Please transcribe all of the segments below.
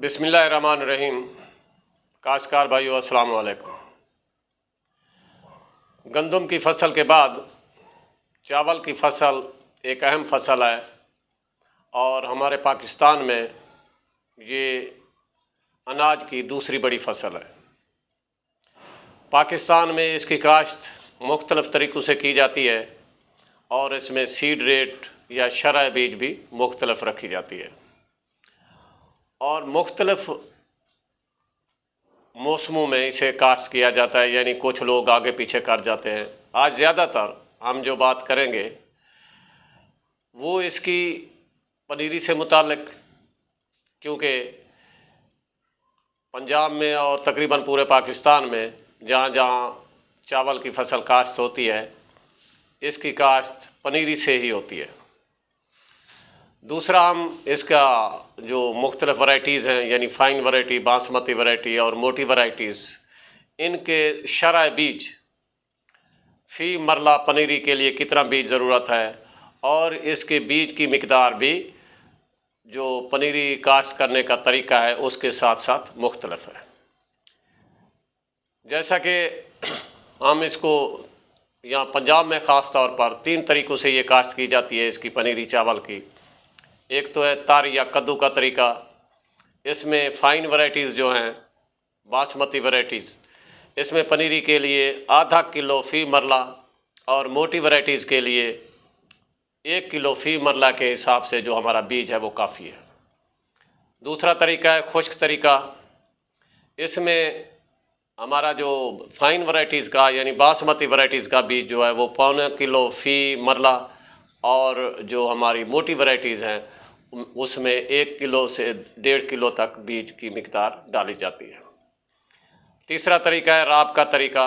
बिस्मिल्लाहिर्रहमानिर्रहीम। काश्तकार भाइयों अस्सलाम वालेकुम। गंदम की फसल के बाद चावल की फसल एक अहम फसल है और हमारे पाकिस्तान में ये अनाज की दूसरी बड़ी फसल है। पाकिस्तान में इसकी काश्त मुख्तलिफ़ तरीक़ों से की जाती है और इसमें सीड रेट या शरह बीज भी मुख्तलिफ़ रखी जाती है और मुख्तलिफ़ मौसमों में इसे काश्त किया जाता है, यानी कुछ लोग आगे पीछे कर जाते हैं। आज ज़्यादातर हम जो बात करेंगे वो इसकी पनीरी से मुताल्लिक़, क्योंकि पंजाब में और तकरीबन पूरे पाकिस्तान में जहाँ जहाँ चावल की फसल काश्त होती है इसकी काश्त पनीरी से ही होती है। दूसरा, हम इसका जो मुख्तलिफ़ वैराइटीज़ हैं, यानी फ़ाइन वैरायटी, बासमती वैरायटी और मोटी वैराइटीज़, इनके शरह बीज फ़ी मरला पनीरी के लिए कितना बीज ज़रूरत है और इसके बीज की मिकदार भी जो पनीरी काश्त करने का तरीका है उसके साथ साथ मुख्तलिफ़ है। जैसा कि हम इसको यहाँ पंजाब में ख़ास तौर पर 3 तरीक़ों से ये काश्त की जाती है इसकी पनीरी चावल की। एक तो है तारी या कद्दू का तरीका। इसमें फ़ाइन वैराइटीज़ जो हैं, बासमती वैराइटीज़, इसमें पनीरी के लिए आधा किलो फ़ी मरला और मोटी वैराइटीज़ के लिए 1 किलो फ़ी मरला के हिसाब से जो हमारा बीज है वो काफ़ी है। दूसरा तरीका है खुश्क तरीका। इसमें हमारा जो फ़ाइन वैराइटीज़ का यानी बासमती वैराइटीज़ का बीज जो है वो 1.25 किलो फ़ी मरला और जो हमारी मोटी वैराइटीज़ हैं उसमें 1 किलो से 1.5 किलो तक बीज की मिकदार डाली जाती है। तीसरा तरीका है राब का तरीका।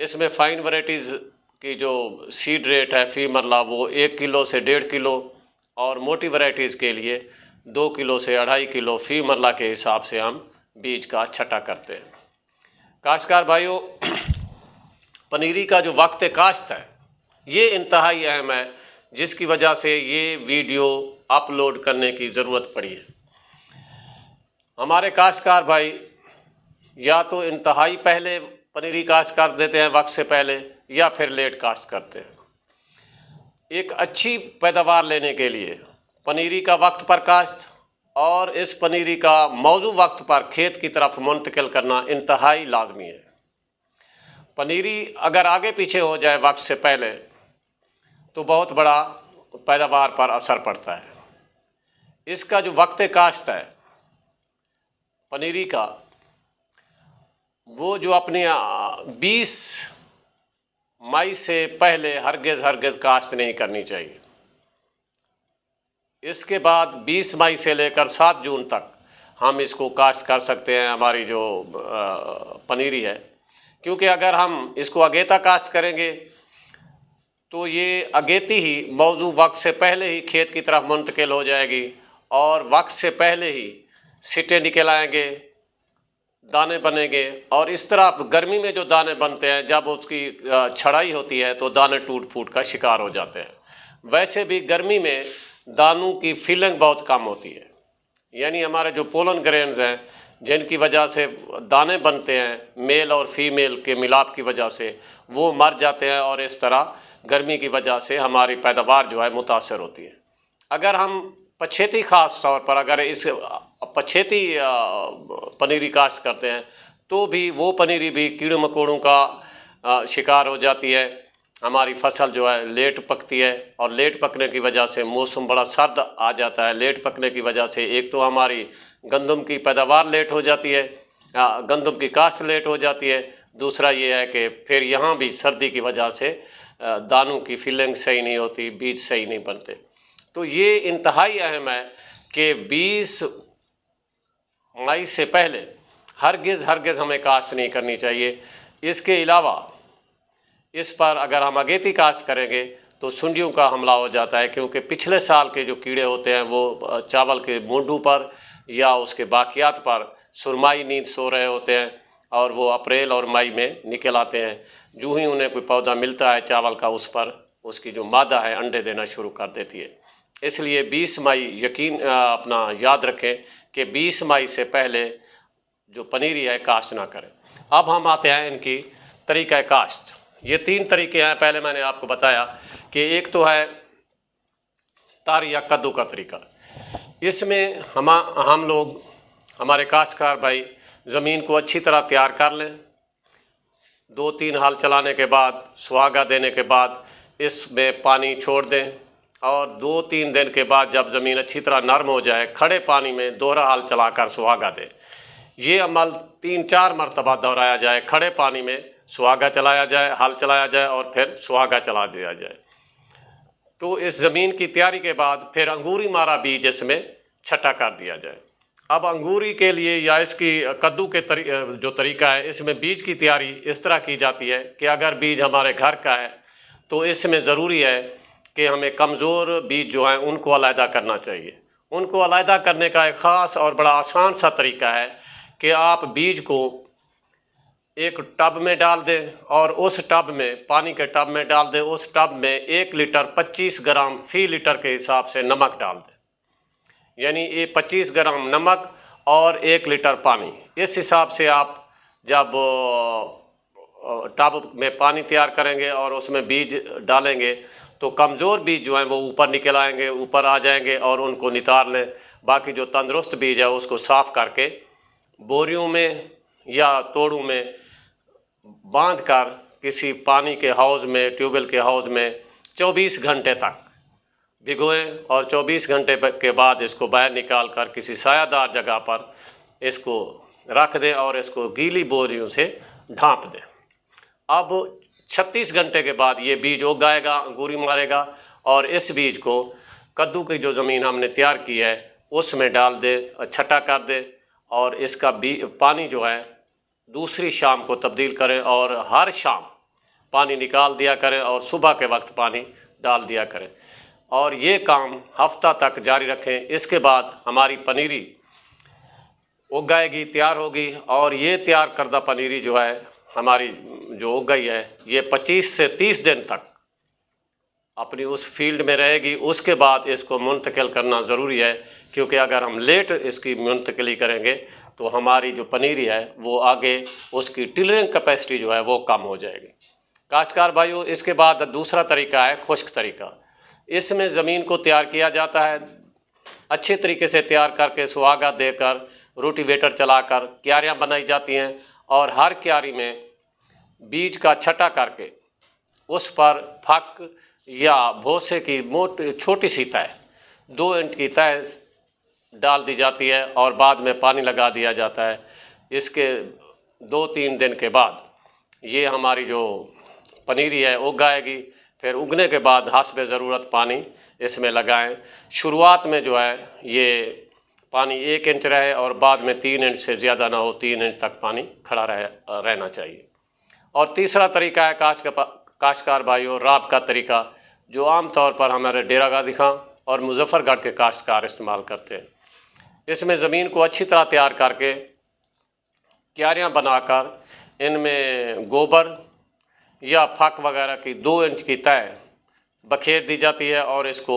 इसमें फ़ाइन वैराइटीज़ की जो सीड रेट है फ़ी मरला वो 1 किलो से 1.5 किलो और मोटी वैराइटीज़ के लिए 2 किलो से 2.5 किलो फ़ी मरला के हिसाब से हम बीज का छटा करते हैं। काश्तकार भाइयों, पनीरी का जो वक्त काश्त है ये इंतहाई अहम है, जिसकी वजह से ये वीडियो अपलोड करने की ज़रूरत पड़ी है। हमारे काश्तकार भाई या तो इंतहाई पहले पनीरी काश्त कर देते हैं वक्त से पहले या फिर लेट काश्त करते हैं। एक अच्छी पैदावार लेने के लिए पनीरी का वक्त पर काश्त और इस पनीरी का मौजू वक्त पर खेत की तरफ मुंतकिल करना इंतहाई लाजमी है। पनीरी अगर आगे पीछे हो जाए वक्त से पहले तो बहुत बड़ा पैदावार पर असर पड़ता है। इसका जो वक्त काश्त है पनीरी का, वो जो अपनी 20 मई से पहले हरगिज़ काश्त नहीं करनी चाहिए। इसके बाद 20 मई से लेकर 7 जून तक हम इसको काश्त कर सकते हैं, हमारी जो पनीरी है, क्योंकि अगर हम इसको अगेता काश्त करेंगे तो ये अगेती ही मौजू वक्त से पहले ही खेत की तरफ मुंतकिल हो जाएगी और वक्त से पहले ही सिटे निकल आएंगे, दाने बनेंगे और इस तरह गर्मी में जो दाने बनते हैं जब उसकी छड़ाई होती है तो दाने टूट फूट का शिकार हो जाते हैं। वैसे भी गर्मी में दानों की फीलिंग बहुत कम होती है, यानी हमारे जो पोलन ग्रेन्स हैं जिनकी वजह से दाने बनते हैं मेल और फीमेल के मिलाप की वजह से, वो मर जाते हैं और इस तरह गर्मी की वजह से हमारी पैदावार जो है मुतासर होती है। अगर हम पछेती ख़ास तौर पर अगर इस पछेती पनीरी काश्त करते हैं तो भी वो पनीरी भी कीड़े मकोड़ों का शिकार हो जाती है। हमारी फसल जो है लेट पकती है और लेट पकने की वजह से मौसम बड़ा सर्द आ जाता है। लेट पकने की वजह से एक तो हमारी गंदम की पैदावार लेट हो जाती है, गंदम की काश्त लेट हो जाती है। दूसरा ये है कि फिर यहाँ भी सर्दी की वजह से दानों की फिलिंग सही नहीं होती, बीज सही नहीं बनते। तो ये इंतहाई अहम है कि 20 मई से पहले हरगिज़ हमें काश्त नहीं करनी चाहिए। इसके अलावा इस पर अगर हम अगेती काश्त करेंगे तो सुंडियों का हमला हो जाता है, क्योंकि पिछले साल के जो कीड़े होते हैं वो चावल के मूंढों पर या उसके बाकियात पर सुरमाई नींद सो रहे होते हैं और वो अप्रैल और मई में निकल आते हैं। जो ही उन्हें कोई पौधा मिलता है चावल का, उस पर उसकी जो मादा है अंडे देना शुरू कर देती है इसलिए 20 मई अपना याद रखें कि 20 मई से पहले जो पनीरी है काश्त ना करें। अब हम आते हैं इनकी तरीक़ा काश्त। ये 3 तरीके हैं। पहले मैंने आपको बताया कि एक तो है तार या कद्दू का तरीका। इसमें हम लोग हमारे काश्तकार भाई ज़मीन को अच्छी तरह तैयार कर लें। 2-3 हाल चलाने के बाद, सुहागा देने के बाद इसमें पानी छोड़ दें और 2-3 दिन के बाद जब ज़मीन अच्छी तरह नरम हो जाए, खड़े पानी में दोहरा हाल चलाकर सुहागा दें। ये अमल 3-4 मरतबा दोहराया जाए। खड़े पानी में सुहागा चलाया जाए, हल चलाया जाए और फिर सुहागा चला दिया जाए। तो इस ज़मीन की तैयारी के बाद फिर अंगूरी मारा बीज इसमें छटा कर दिया जाए। अब अंगूरी के लिए या इसकी कद्दू के जो तरीका है, इसमें बीज की तैयारी इस तरह की जाती है कि अगर बीज हमारे घर का है तो इसमें ज़रूरी है कि हमें कमज़ोर बीज जो हैं उनको अलहदा करना चाहिए। उनको अलहदा करने का एक ख़ास और बड़ा आसान सा तरीका है कि आप बीज को एक टब में डाल दें और उस टब में, पानी के टब में डाल दें। उस टब में 1 लीटर 25 ग्राम फ़ी लीटर के हिसाब से नमक डाल दें। यानी ये 25 ग्राम नमक और 1 लीटर पानी, इस हिसाब से आप जब टब में पानी तैयार करेंगे और उसमें बीज डालेंगे तो कमज़ोर बीज जो हैं वो ऊपर निकल आएंगे, ऊपर आ जाएंगे और उनको नितार लें। बाकी जो तंदुरुस्त बीज है उसको साफ़ करके बोरियों में या तोड़ों में बांध कर किसी पानी के हौज़ में, ट्यूबवेल के हौज़ में 24 घंटे तक भिगोएं और 24 घंटे के बाद इसको बाहर निकाल कर किसी सायादार जगह पर इसको रख दें और इसको गीली बोरियों से ढाँप दें। अब 36 घंटे के बाद ये बीज उग आएगा, अंगूरी मारेगा और इस बीज को कद्दू की जो ज़मीन हमने तैयार की है उसमें डाल दें, छटा कर दें और इसका पानी जो है दूसरी शाम को तब्दील करें और हर शाम पानी निकाल दिया करें और सुबह के वक्त पानी डाल दिया करें और ये काम हफ्ता तक जारी रखें। इसके बाद हमारी पनीरी उग आएगी, तैयार होगी और ये तैयार करदा पनीरी जो है हमारी जो उग गई है ये 25 से 30 दिन तक अपनी उस फील्ड में रहेगी। उसके बाद इसको मुंतकिल करना ज़रूरी है, क्योंकि अगर हम लेट इसकी मुंतकिली करेंगे तो हमारी जो पनीरी है वो आगे उसकी टिलरिंग कैपेसिटी जो है वो कम हो जाएगी। काश्तकार भाइयों, इसके बाद दूसरा तरीका है खुश्क तरीका। इसमें ज़मीन को तैयार किया जाता है, अच्छे तरीके से तैयार करके सुहागा देकर रोटिवेटर चलाकर क्यारियाँ बनाई जाती हैं और हर क्यारी में बीज का छटा करके उस पर फक या भूसे की छोटी सी तय 2 इंच की तय डाल दी जाती है और बाद में पानी लगा दिया जाता है। इसके 2-3 दिन के बाद ये हमारी जो पनीरी है उग आएगी। फिर उगने के बाद हस्बे ज़रूरत पानी इसमें लगाएं। शुरुआत में जो है ये पानी 1 इंच रहे और बाद में 3 इंच से ज़्यादा ना हो, 3 इंच तक पानी खड़ा रहना चाहिए। और तीसरा तरीका है काश्तकार भाइयों राब का तरीका, जो आम तौर पर हमारे डेरा गाजी खां और मुजफ्फरगढ़ के काश्तकार इस्तेमाल करते हैं। इसमें ज़मीन को अच्छी तरह तैयार करके क्यारियाँ बनाकर इनमें गोबर या फक वगैरह की 2 इंच की तय बखेर दी जाती है और इसको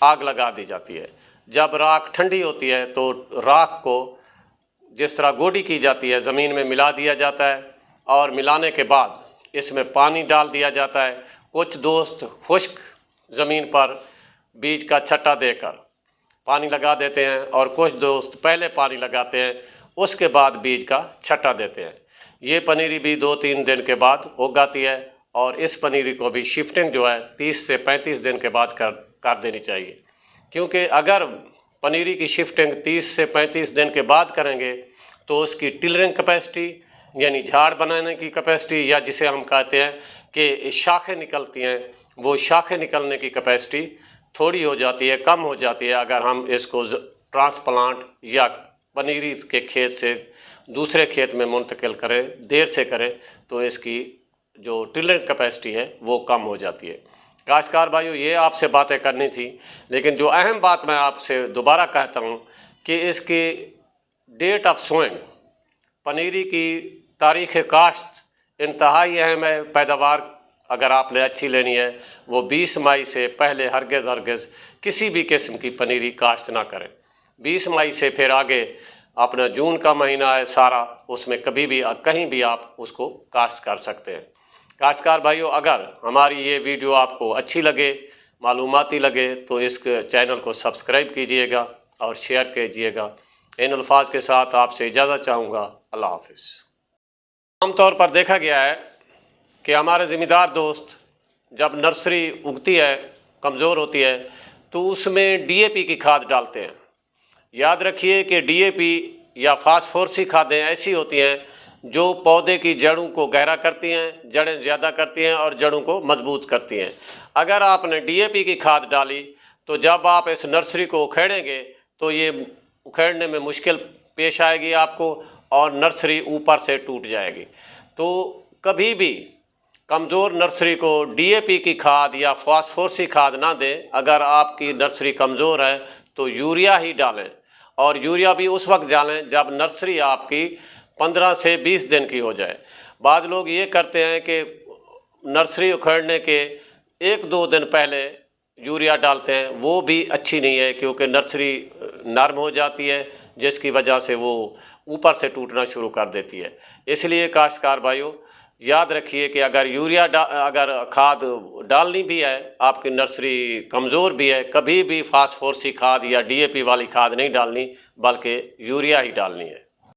आग लगा दी जाती है। जब राख ठंडी होती है तो राख को जिस तरह गोडी की जाती है ज़मीन में मिला दिया जाता है और मिलाने के बाद इसमें पानी डाल दिया जाता है। कुछ दोस्त खुश्क ज़मीन पर बीज का छट्टा देकर पानी लगा देते हैं और कुछ दोस्त पहले पानी लगाते हैं, उसके बाद बीज का छट्टा देते हैं। ये पनीरी भी 2-3 दिन के बाद उग आती है और इस पनीरी को भी शिफ्टिंग जो है 30 से 35 दिन के बाद कर देनी चाहिए, क्योंकि अगर पनीरी की शिफ्टिंग 30 से 35 दिन के बाद करेंगे तो उसकी टिलरिंग कैपेसिटी यानी झाड़ बनाने की कैपेसिटी, या जिसे हम कहते हैं कि शाखें निकलती हैं, वो शाखें निकलने की कैपेसिटी थोड़ी हो जाती है, कम हो जाती है। अगर हम इसको ट्रांसप्लांट या पनीरी के खेत से दूसरे खेत में मुंतकिल करें, देर से करें, तो इसकी जो टिलरिंग कैपेसिटी है वो कम हो जाती है। काश्तकार भाइयों, ये आपसे बातें करनी थी, लेकिन जो अहम बात मैं आपसे दोबारा कहता हूँ कि इसकी डेट ऑफ सोइंग, पनीरी की तारीख़ काश्त इंतहाई अहम है। पैदावार अगर आपने अच्छी लेनी है वो 20 मई से पहले हरगिज़ किसी भी किस्म की पनीरी काश्त ना करें। 20 मई से फिर आगे अपना जून का महीना है सारा, उसमें कभी भी कहीं भी आप उसको काश्त कर सकते हैं। काश्तकार भाइयों, अगर हमारी ये वीडियो आपको अच्छी लगे, मालूमाती लगे, तो इस चैनल को सब्सक्राइब कीजिएगा और शेयर कीजिएगा। इन अल्फाज के साथ आपसे इजाज़त चाहूँगा। अल्लाह हाफ़िज़। आमतौर पर देखा गया है कि हमारे ज़िम्मेदार दोस्त जब नर्सरी उगती है, कमज़ोर होती है, तो उसमें डीएपी की खाद डालते हैं। याद रखिए कि डीएपी या फास्फोरसी खादें ऐसी होती हैं जो पौधे की जड़ों को गहरा करती हैं, जड़ें ज़्यादा करती हैं और जड़ों को मजबूत करती हैं। अगर आपने डीएपी की खाद डाली तो जब आप इस नर्सरी को उखेड़ेंगे तो ये उखेड़ने में मुश्किल पेश आएगी आपको और नर्सरी ऊपर से टूट जाएगी। तो कभी भी कमज़ोर नर्सरी को डीएपी की खाद या फास्फोरसी खाद ना दें। अगर आपकी नर्सरी कमज़ोर है तो यूरिया ही डालें, और यूरिया भी उस वक्त डालें जब नर्सरी आपकी 15 से 20 दिन की हो जाए। बाद लोग ये करते हैं कि नर्सरी उखेड़ने के 1-2 दिन पहले यूरिया डालते हैं, वो भी अच्छी नहीं है क्योंकि नर्सरी नरम हो जाती है जिसकी वजह से वो ऊपर से टूटना शुरू कर देती है। इसलिए काश्तकार भाइयों, याद रखिए कि अगर अगर खाद डालनी भी है, आपकी नर्सरी कमज़ोर भी है, कभी भी फास्फोरसी खाद या डीएपी वाली खाद नहीं डालनी, बल्कि यूरिया ही डालनी है।